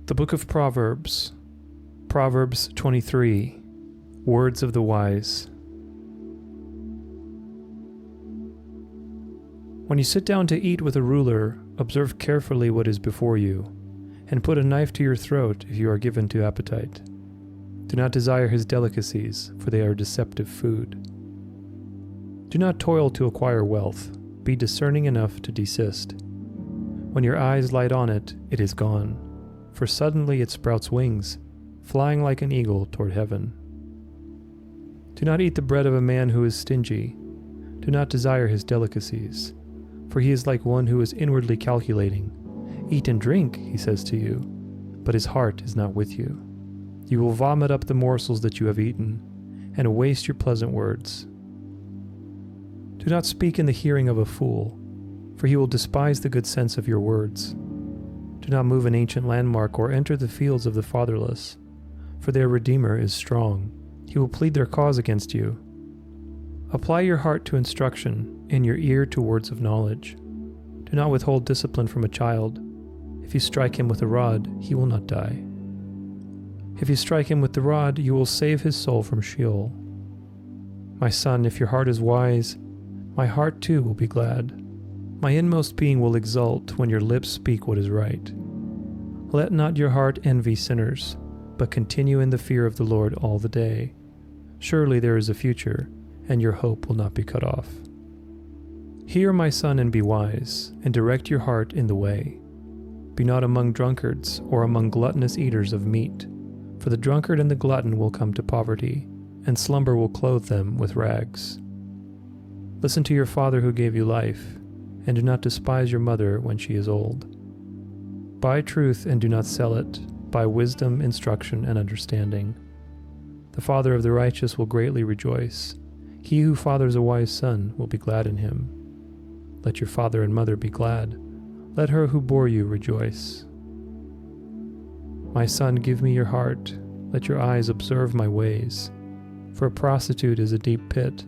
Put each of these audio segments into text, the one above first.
The Book of Proverbs, Proverbs 23, Words of the Wise. When you sit down to eat with a ruler, observe carefully what is before you, and put a knife to your throat if you are given to appetite. Do not desire his delicacies, for they are deceptive food. Do not toil to acquire wealth. Be discerning enough to desist. When your eyes light on it, it is gone, for suddenly it sprouts wings, flying like an eagle toward heaven. Do not eat the bread of a man who is stingy. Do not desire his delicacies, for he is like one who is inwardly calculating. Eat and drink, he says to you, but his heart is not with you. You will vomit up the morsels that you have eaten, and waste your pleasant words. Do not speak in the hearing of a fool, for he will despise the good sense of your words. Do not move an ancient landmark or enter the fields of the fatherless, for their Redeemer is strong. He will plead their cause against you. Apply your heart to instruction and your ear to words of knowledge. Do not withhold discipline from a child. If you strike him with a rod, he will not die. If you strike him with the rod, you will save his soul from Sheol. My son, if your heart is wise, my heart too will be glad. My inmost being will exult when your lips speak what is right. Let not your heart envy sinners, but continue in the fear of the Lord all the day. Surely there is a future, and your hope will not be cut off. Hear, my son, and be wise, and direct your heart in the way. Be not among drunkards, or among gluttonous eaters of meat, for the drunkard and the glutton will come to poverty, and slumber will clothe them with rags. Listen to your father who gave you life, and do not despise your mother when she is old. Buy truth and do not sell it. Buy wisdom, instruction, and understanding. The father of the righteous will greatly rejoice. He who fathers a wise son will be glad in him. Let your father and mother be glad. Let her who bore you rejoice. My son, give me your heart. Let your eyes observe my ways. For a prostitute is a deep pit,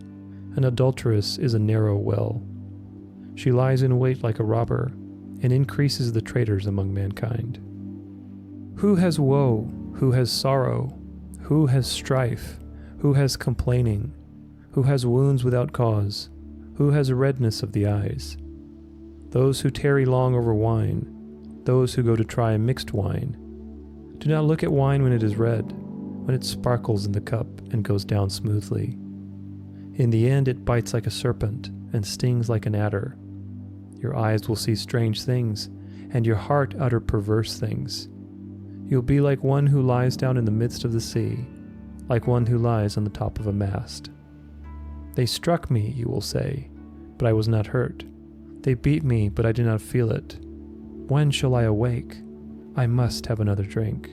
an adulteress is a narrow well. She lies in wait like a robber, and increases the traitors among mankind. Who has woe? Who has sorrow? Who has strife? Who has complaining? Who has wounds without cause? Who has redness of the eyes? Those who tarry long over wine, those who go to try mixed wine. Do not look at wine when it is red, when it sparkles in the cup and goes down smoothly. In the end it bites like a serpent and stings like an adder. Your eyes will see strange things, and your heart utter perverse things. You'll be like one who lies down in the midst of the sea, like one who lies on the top of a mast. They struck me, you will say, but I was not hurt. They beat me, but I did not feel it. When shall I awake? I must have another drink.